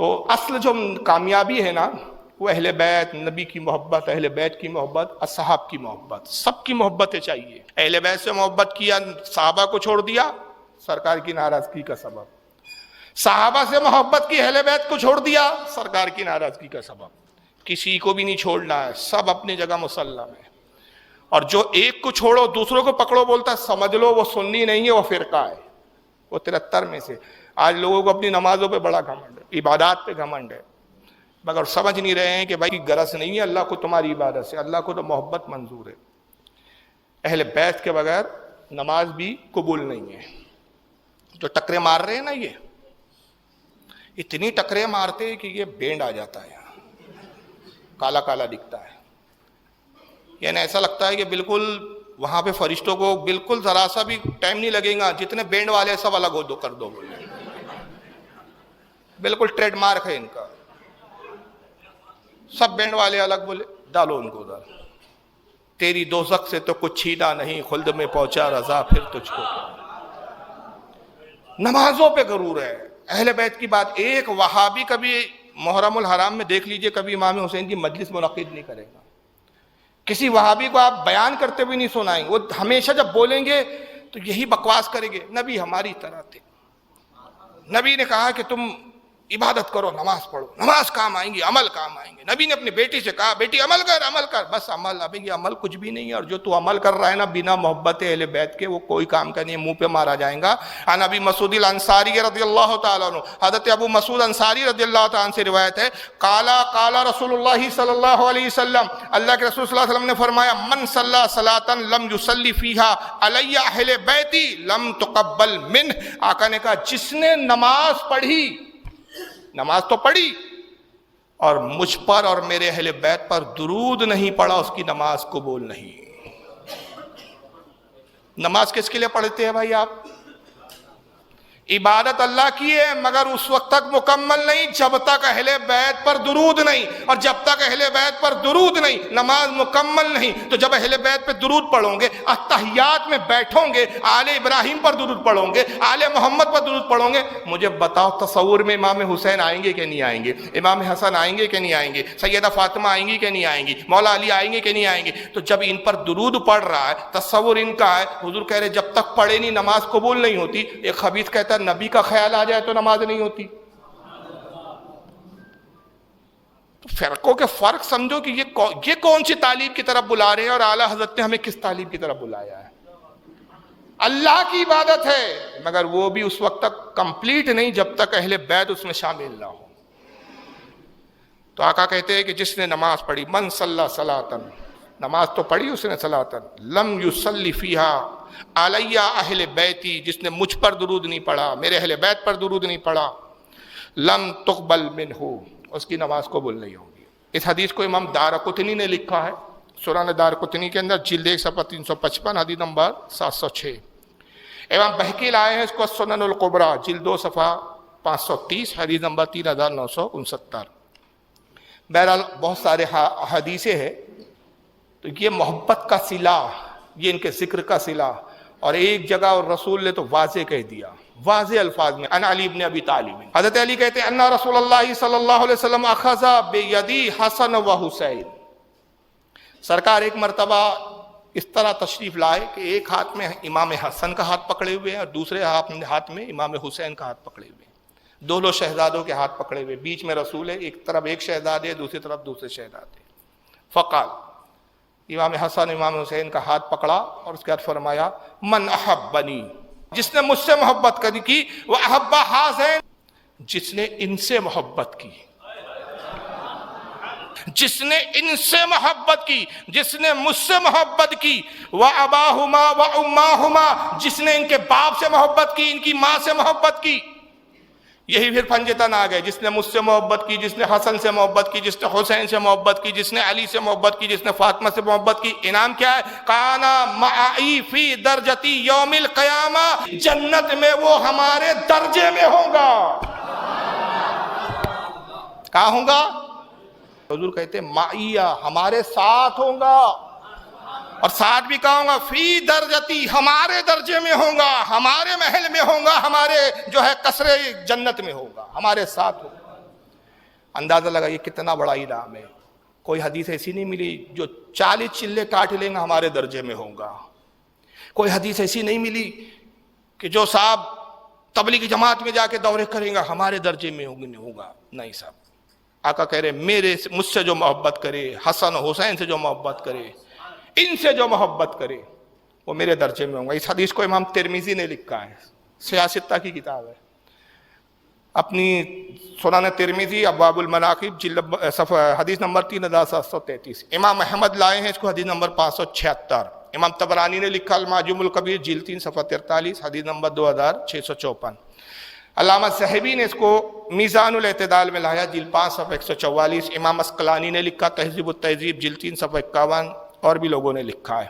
تو اصل جو کامیابی ہے نا وہ اہل بیت، نبی کی محبت، اہل بیت کی محبت، اصحاب کی محبت، سب کی محبتیں چاہیے۔ اہل بیت سے محبت کیا، صحابہ کو چھوڑ دیا، سرکار کی ناراضگی کا سبب۔ صحابہ سے محبت کی، اہل بیت کو چھوڑ دیا، سرکار کی ناراضگی کا سبب۔ کسی کو بھی نہیں چھوڑنا ہے، سب اپنی جگہ مسلم ہے۔ اور جو ایک کو چھوڑو دوسروں کو پکڑو بولتا سمجھ لو وہ سنی نہیں ہے، وہ فرقہ ہے، وہ 73 میں سے۔ آج لوگوں کو اپنی نمازوں پہ بڑا گھمنڈ ہے، عبادات پہ گھمنڈ ہے، مگر سمجھ نہیں رہے ہیں کہ بھائی غرض نہیں ہے اللہ کو تمہاری عبادت سے، اللہ کو تو محبت منظور ہے۔ اہل بیت کے بغیر نماز بھی قبول نہیں ہے۔ جو ٹکرے مار رہے ہیں نا، یہ اتنی ٹکرے مارتے ہیں کہ یہ بینڈ آ جاتا ہے، کالا کالا دکھتا ہے، یعنی ایسا لگتا ہے کہ بالکل وہاں پہ فرشتوں کو بالکل ذرا سا بھی ٹائم نہیں لگے گا، جتنے بینڈ والے سب الگ ہو دو کر دو بولے، بالکل ٹریڈ مارک ہے ان کا، سب بینڈ والے الگ بولے، ڈالو ان کو ادھر۔ تیری دوزخ سے تو کچھ چھینا نہیں، خلد میں پہنچا رضا پھر تجھ کو۔ نمازوں پہ غرور ہے۔ اہل بیت کی بات، ایک وہابی کبھی محرم الحرام میں دیکھ لیجئے کبھی امام حسین کی مجلس منعقد نہیں کرے گا، کسی وہابی کو آپ بیان کرتے بھی نہیں سنائیں گے، وہ ہمیشہ جب بولیں گے تو یہی بکواس کریں گے، نبی ہماری طرح تھے، نبی نے کہا کہ تم عبادت کرو، نماز پڑھو، نماز کام آئیں گی، عمل کام آئیں گے، نبی نے اپنی بیٹی سے کہا بیٹی عمل کر، عمل کر، بس عمل۔ ابھی یہ عمل کچھ بھی نہیں ہے، اور جو تو عمل کر رہا ہے نا بنا محبت اہل بیت کے، وہ کوئی کام کا نہیں ہے، منہ پہ مارا جائے گا۔ عن ابی مسعود الانصاری رضی اللہ تعالیٰ عنہ، حضرت ابو مسعود انصاری رضی اللہ تعالیٰ عنہ سے روایت ہے، قال رسول اللہ صلی اللہ علیہ وسلم، اللہ کے رسول صلی اللہ علیہ وسلم نے فرمایا، من صلی صلاۃ لم یصلی فیہا علی اہل بیتی لم تقبل منہ۔ آقا نے کہا جس نے نماز پڑھی، نماز تو پڑھی، اور مجھ پر اور میرے اہل بیت پر درود نہیں پڑھا، اس کی نماز قبول نہیں۔ نماز کس کے لیے پڑھتے ہیں بھائی آپ؟ عبادت اللہ کی ہے، مگر اس وقت تک مکمل نہیں جب تک اہل بیت پر درود نہیں، اور جب تک اہل بیت پر درود نہیں نماز مکمل نہیں۔ تو جب اہل بیت پہ درود پڑھو گے، اتحیات میں بیٹھو گے، آل ابراہیم پر درود پڑھو گے، آل محمد پر درود پڑھو گے، مجھے بتاؤ تصور میں امام حسین آئیں گے کہ نہیں آئیں گے، امام حسن آئیں گے کہ نہیں آئیں گے، سیدہ فاطمہ آئیں گی کہ نہیں آئیں گی، مولا علی آئیں گے کہ نہیں آئیں گے؟ تو جب ان پر درود پڑھ رہا ہے، تصور ان کا ہے، حضور کہہ رہے جب تک پڑھے نہیں نماز قبول نہیں ہوتی۔ ایک خبیث کہتا ہے نبی کا خیال آ جائے تو نماز نہیں ہوتی۔ تو فرقوں کے فرق سمجھو کہ یہ کون سی تعلیم کی طرف بلا رہے ہیں، اور اعلیٰ حضرت نے ہمیں کس تعلیم کی طرف بلایا ہے۔ اللہ کی عبادت ہے، مگر وہ بھی اس وقت تک کمپلیٹ نہیں جب تک اہل بیت اس میں شامل نہ ہو۔ تو آقا کہتے ہیں کہ جس نے نماز پڑھی، من صلی صلاۃً، نماز تو پڑھی اس نے، صلاۃً لم یصلی فیہا علی اہل بیتی، جس نے مجھ پر درود نہیں پڑھا، میرے اہل بیت پر درود نہیں پڑھا، لم تقبل منہ، اس کی نماز قبول نہیں ہوگی۔ اس حدیث کو امام دارقطنی نے لکھا ہے، سنن دارقطنی کے اندر جلد 1 صفحہ 355، حدیث نمبر 706۔ امام بہقی لائے ہیں اس کو سنن الکبریٰ جلد 2 صفحہ 530، حدیث نمبر 3969۔ بہرحال بہت سارے حدیثیں ہیں، تو یہ محبت کا صلہ، یہ ان کے ذکر کا صلہ، اور ایک جگہ اور رسول نے تو واضح کہہ دیا، واضح الفاظ میں، ان علی ابن ابی طالب، حضرت علی کہتے ہیں ان رسول اللہ صلی اللہ علیہ وسلم اخذ بیدی حسن و حسین، سرکار ایک مرتبہ اس طرح تشریف لائے کہ ایک ہاتھ میں امام حسن کا ہاتھ پکڑے ہوئے ہیں اور دوسرے ہاتھ میں امام حسین کا ہاتھ پکڑے ہوئے ہیں، دونوں شہزادوں کے ہاتھ پکڑے ہوئے، بیچ میں رسول ہے، ایک طرف ایک شہزادے، دوسری طرف دوسرے شہزادے۔ فقال، امام حسن امام حسین کا ہاتھ پکڑا اور اس کے بعد فرمایا، من احبنی، جس نے مجھ سے محبت کی، وہ احب ہذین، جس نے ان سے محبت کی، جس نے ان سے محبت کی، جس نے مجھ سے محبت کی، واباہما واماہما، جس نے ان کے باپ سے محبت کی، ان کی ماں سے محبت کی۔ یہی پھر پنجتن آ گئے، جس نے مجھ سے محبت کی، جس نے حسن سے محبت کی، جس نے حسین سے محبت کی، جس نے علی سے محبت کی، جس نے فاطمہ سے محبت کی، انعام کیا ہے؟ کانا معی فی درجتی یوم القیامہ، جنت میں وہ ہمارے درجے میں ہوں گا۔ کہاں ہوں گا؟ حضور کہتے ہیں معیہ، ہمارے ساتھ ہوں گا، اور ساتھ بھی کہا ہوں گا فی درجتی، ہمارے درجے میں ہوں گا، ہمارے محل میں ہوں گا، ہمارے جو ہے قصر جنت میں ہوگا، ہمارے ساتھ ہوگا۔ اندازہ لگائیے کتنا بڑا انعام ہے. کوئی حدیث ایسی نہیں ملی جو 40 چلے کاٹ لیں گا ہمارے درجے میں ہوگا. کوئی حدیث ایسی نہیں ملی کہ جو صاحب تبلیغی جماعت میں جا کے دورے کریں گا ہمارے درجے میں ہوگا. نہیں صاحب، آقا کہہ رہے مجھ سے جو محبت کرے، حسن حسین سے جو محبت کرے، ان سے جو محبت کرے وہ میرے درجے میں ہوں گا. اس حدیث کو امام ترمذی نے لکھا ہے، سیاستہ کی کتاب ہے. اپنی سنن ترمذی ابواب المناقب حدیث نمبر 3733. امام احمد لائے ہیں اس کو حدیث نمبر 576. امام طبرانی نے لکھا المعجم الکبیر جلد 3 صفحہ 43 حدیث نمبر 2654. علامہ ذہبی نے اس کو میزان الاعتدال میں لایا جلد 5 صفحہ 144. امام عسقلانی نے لکھا تہذیب التہذیب جلد 3 صفحہ 51 اور بھی لوگوں نے لکھا ہے.